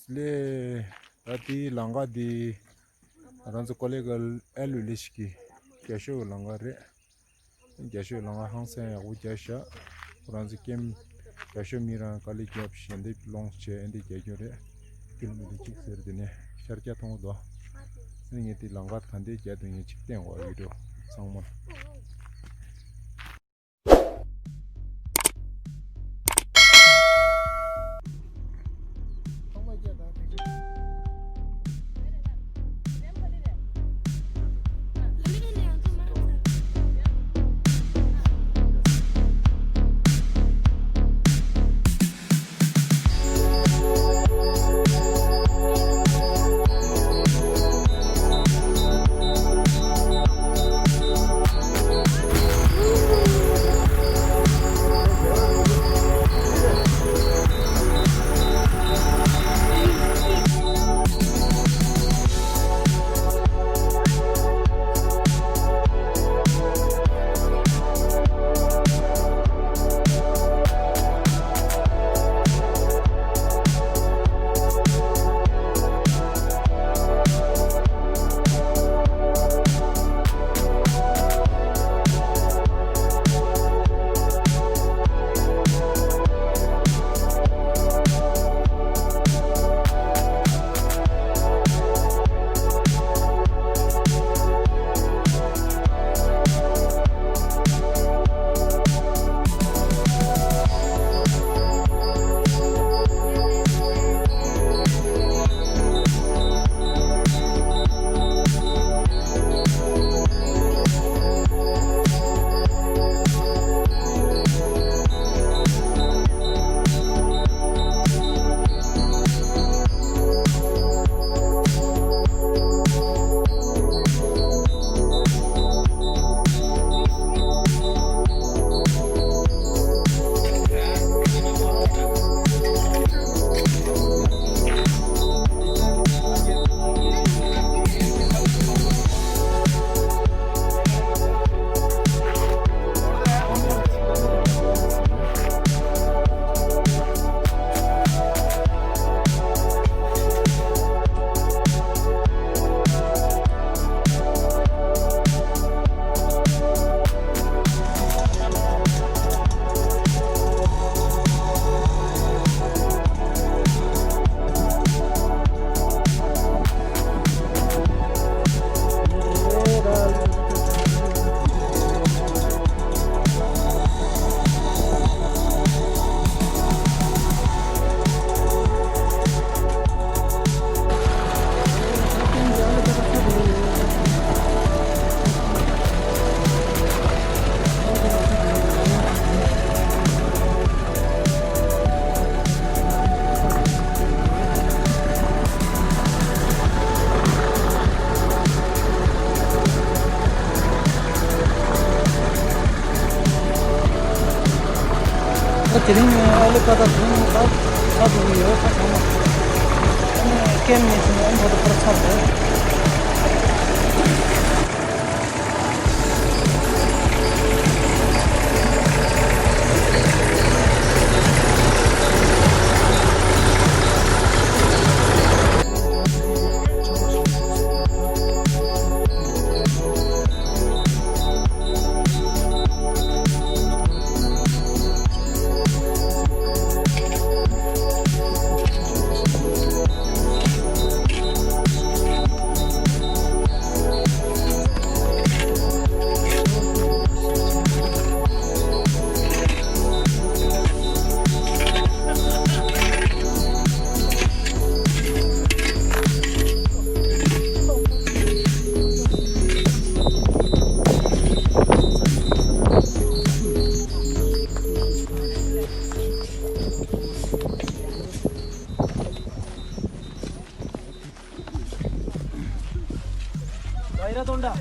le ati langa di ranzo kollegal elu lishki kesho langa re kesho langa hangsen ya ujasha ranzo kem kesho mira kali kyap shende long che endi kesho re kilmi de chik ser dine sharkya thong do ninge ti langa thande ja de chik ten wa video sangma Tiring oleh kata pun satu video sama. Kem ni semua ada perasaan. Daerah Tonda.